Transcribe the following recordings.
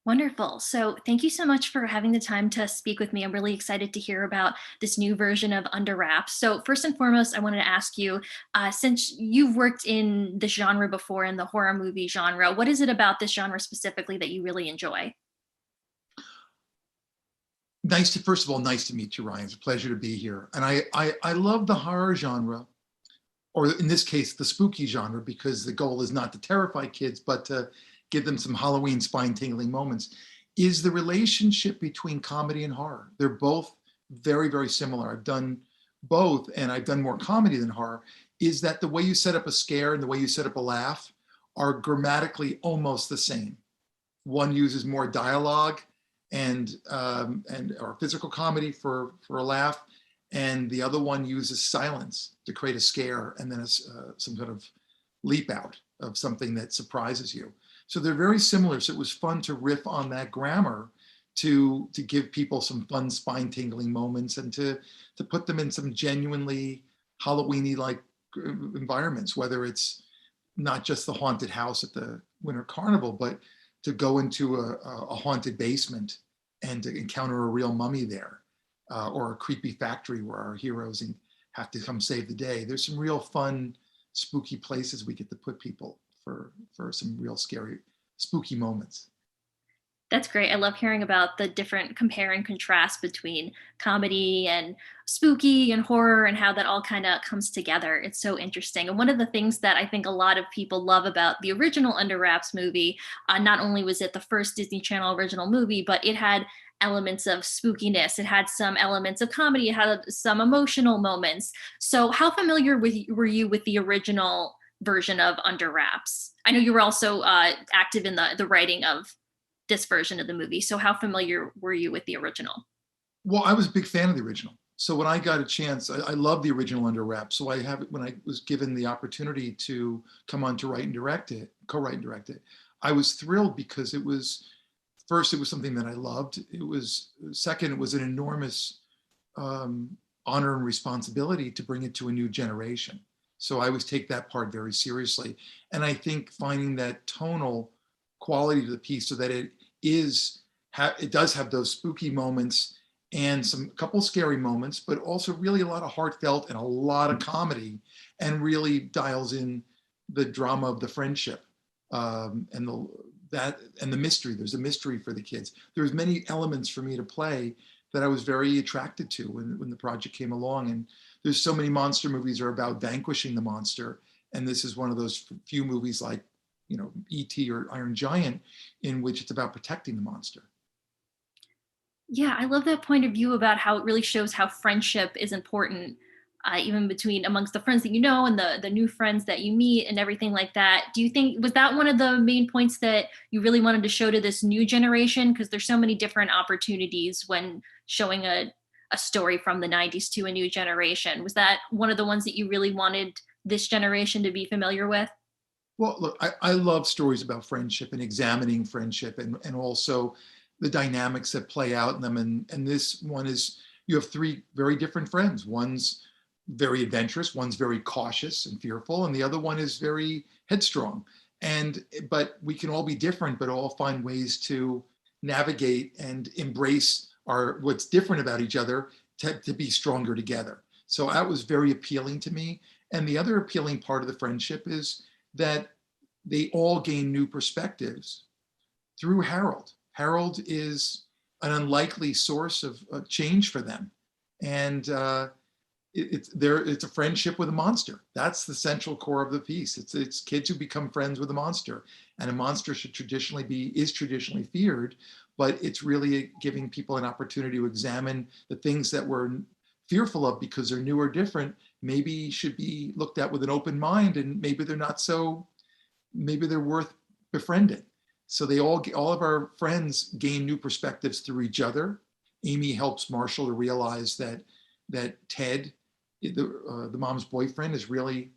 Wonderful. So, thank you so much for having the time to speak with me. I'm really excited to hear about this new version of Under Wraps. So, first and foremost, I wanted to ask you, since you've worked in this genre before, in the horror movie genre, what is it about this genre specifically that you really enjoy? First of all, nice to meet you, Ryan. It's a pleasure to be here. And I love the horror genre, or in this case, the spooky genre, because the goal is not to terrify kids, but to give them some Halloween spine tingling moments, is the relationship between comedy and horror. They're both very, very similar. I've done both, and I've done more comedy than horror. Is that the way you set up a scare and the way you set up a laugh are grammatically almost the same. One uses more dialogue and or physical comedy for a laugh, and the other one uses silence to create a scare and then some sort of leap out of something that surprises you. So they're very similar. So it was fun to riff on that grammar to give people some fun spine tingling moments and to put them in some genuinely Halloweeny like environments, whether it's not just the haunted house at the winter carnival, but to go into a haunted basement and to encounter a real mummy there, or a creepy factory where our heroes have to come save the day. There's some real fun, spooky places we get to put people for some real scary, spooky moments. That's great. I love hearing about the different compare and contrast between comedy and spooky and horror and how that all kind of comes together. It's so interesting. And one of the things that I think a lot of people love about the original Under Wraps movie, not only was it the first Disney Channel original movie, but it had elements of spookiness. It had some elements of comedy. It had some emotional moments. So, how familiar were you with the original version of Under Wraps? I know you were also active in the writing of this version of the movie. So how familiar were you with the original? Well, I was a big fan of the original. So when I got a chance, I love the original Under Wraps. So I have when I was given the opportunity to come on to write and direct it, co-write and direct it, I was thrilled because it was first, it was something that I loved. It was second, it was an enormous honor and responsibility to bring it to a new generation. So I always take that part very seriously. And I think finding that tonal quality to the piece so that it does have those spooky moments and some couple scary moments, but also really a lot of heartfelt and a lot of comedy, and really dials in the drama of the friendship, and the mystery. There's a mystery for the kids. There's many elements for me to play that I was very attracted to when the project came along. And there's so many monster movies are about vanquishing the monster, and this is one of those few movies like E.T. or Iron Giant, in which it's about protecting the monster. Yeah, I love that point of view about how it really shows how friendship is important, even between amongst the friends that you know and the new friends that you meet and everything like that. Do you think was that one of the main points that you really wanted to show to this new generation? Because there's so many different opportunities when showing a story from the 90s to a new generation. Was that one of the ones that you really wanted this generation to be familiar with? Well, look, I love stories about friendship and examining friendship, and also the dynamics that play out in them. And this one is, you have three very different friends. One's very adventurous, one's very cautious and fearful, and the other one is very headstrong. But we can all be different, but all find ways to navigate and embrace what's different about each other to be stronger together. So that was very appealing to me. And the other appealing part of the friendship is that they all gain new perspectives through Harold. Harold is an unlikely source of change for them, and it's a friendship with a monster. That's the central core of the piece. It's kids who become friends with a monster, and a monster is traditionally feared, but it's really giving people an opportunity to examine the things that we're fearful of because they're new or different. Maybe should be looked at with an open mind, and maybe they're not so. Maybe they're worth befriending. So all of our friends gain new perspectives through each other. Amy helps Marshall to realize that Ted, the mom's boyfriend, is really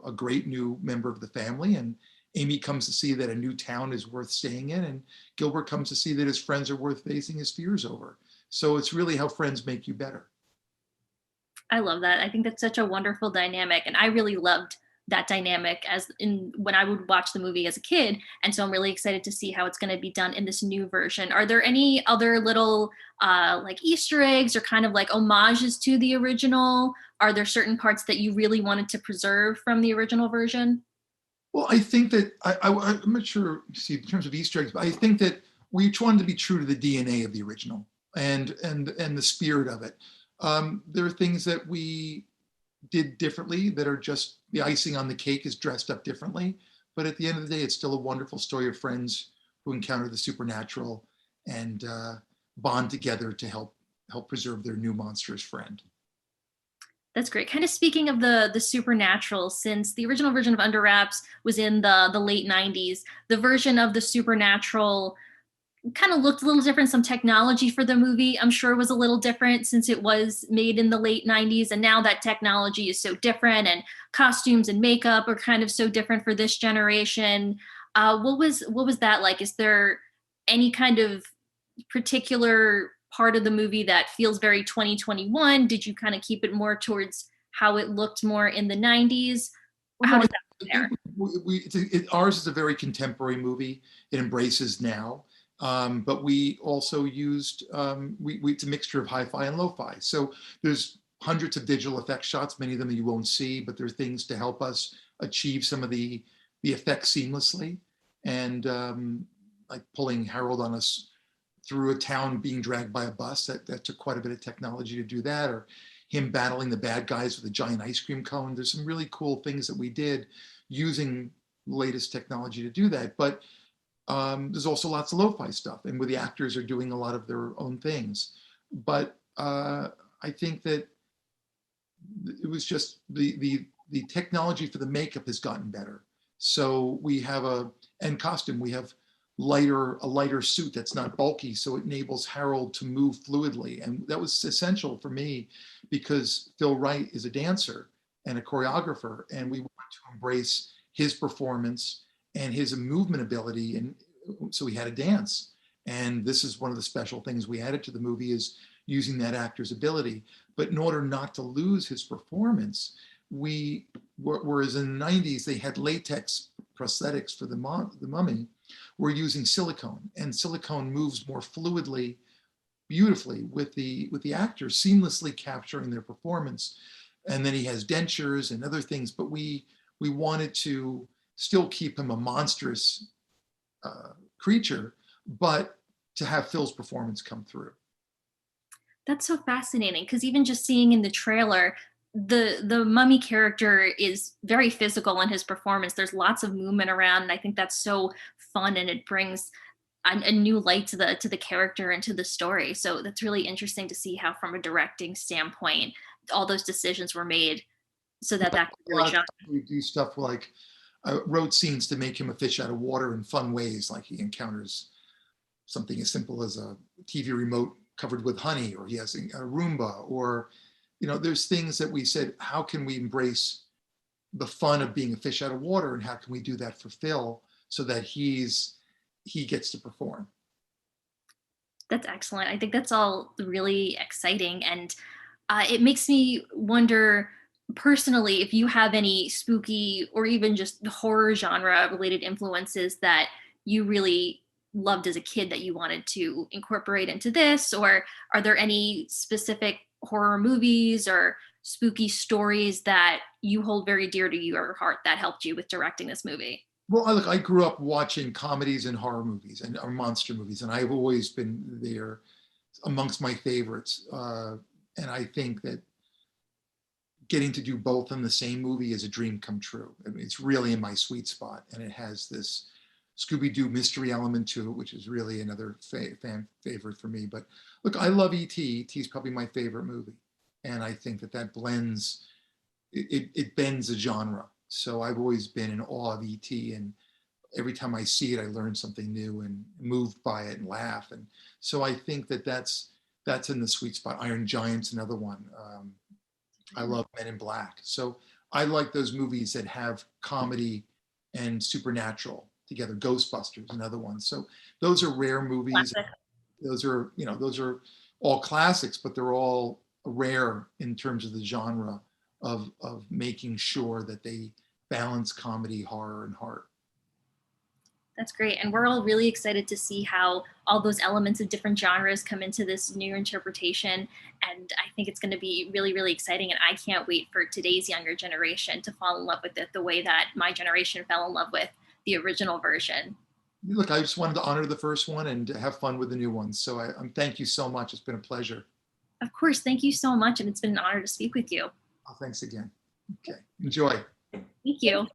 a great new member of the family. And Amy comes to see that a new town is worth staying in, and Gilbert comes to see that his friends are worth facing his fears over. So it's really how friends make you better. I love that. I think that's such a wonderful dynamic. And I really loved that dynamic as in when I would watch the movie as a kid. And so I'm really excited to see how it's going to be done in this new version. Are there any other little like Easter eggs or kind of like homages to the original? Are there certain parts that you really wanted to preserve from the original version? Well, I think that I'm not sure, see, in terms of Easter eggs, but I think that we each wanted to be true to the DNA of the original and the spirit of it. There are things that we did differently that are just the icing on the cake is dressed up differently. But at the end of the day, it's still a wonderful story of friends who encounter the supernatural and bond together to help preserve their new monstrous friend. That's great. Kind of speaking of the supernatural, since the original version of Under Wraps was in the late '90s, the version of the supernatural kind of looked a little different. Some technology for the movie, I'm sure, was a little different since it was made in the late '90s, and now that technology is so different, and costumes and makeup are kind of so different for this generation. What was that like? Is there any kind of particular part of the movie that feels very 2021? Did you kind of keep it more towards how it looked more in the '90s? Well, How no, does that I think compare? ours is a very contemporary movie. It embraces now, but we also used it's a mixture of hi-fi and lo-fi. So there's hundreds of digital effect shots, many of them you won't see, but there are things to help us achieve some of the effects seamlessly, and like pulling Harold on us through a town being dragged by a bus. That took quite a bit of technology to do that, or him battling the bad guys with a giant ice cream cone. There's some really cool things that we did using latest technology to do that. But there's also lots of lo-fi stuff, and where the actors are doing a lot of their own things. But I think that it was just the technology for the makeup has gotten better. So we have and costume, we have a lighter suit that's not bulky, so it enables Harold to move fluidly. And that was essential for me because Phil Wright is a dancer and a choreographer, and we want to embrace his performance and his movement ability. And so he had to dance. And this is one of the special things we added to the movie is using that actor's ability. But in order not to lose his performance, whereas in the '90s they had latex prosthetics for the mummy, we're using silicone, and silicone moves more fluidly, beautifully with the actors, seamlessly capturing their performance. And then he has dentures and other things, but we wanted to still keep him a monstrous creature, but to have Phil's performance come through. That's so fascinating because even just seeing in the trailer, the mummy character is very physical in his performance. There's lots of movement around, and I think that's so fun, and it brings a new light to the character and to the story. So that's really interesting to see how, from a directing standpoint, all those decisions were made so that that could A really lot of shine. times we do stuff like wrote scenes to make him a fish out of water in fun ways, like he encounters something as simple as a TV remote covered with honey, or he has a Roomba, or there's things that we said, how can we embrace the fun of being a fish out of water, and how can we do that for Phil so that he gets to perform. That's excellent. I think that's all really exciting. And it makes me wonder personally if you have any spooky or even just horror genre related influences that you really loved as a kid that you wanted to incorporate into this, or are there any specific horror movies or spooky stories that you hold very dear to your heart that helped you with directing this movie? Well, look, I grew up watching comedies and horror movies and or monster movies, and I've always been there amongst my favorites. And I think that getting to do both in the same movie is a dream come true. I mean, it's really in my sweet spot, and it has this Scooby-Doo mystery element to it, which is really another fan favorite for me. But look, I love E.T. E.T. is probably my favorite movie, and I think that blends, it bends a genre. So I've always been in awe of E.T., and every time I see it, I learn something new and moved by it and laugh. And so I think that's in the sweet spot. Iron Giant's another one. I love Men in Black. So I like those movies that have comedy and supernatural together. Ghostbusters, another one. So those are rare movies. Classic. Those are all classics, but they're all rare in terms of the genre of making sure that they balance comedy, horror, and heart. That's great. And we're all really excited to see how all those elements of different genres come into this new interpretation. And I think it's going to be really, really exciting. And I can't wait for today's younger generation to fall in love with it the way that my generation fell in love with the original version. Look, I just wanted to honor the first one and have fun with the new ones. So thank you so much. It's been a pleasure. Of course, thank you so much. And it's been an honor to speak with you. Oh, thanks again. Okay, enjoy. Thank you.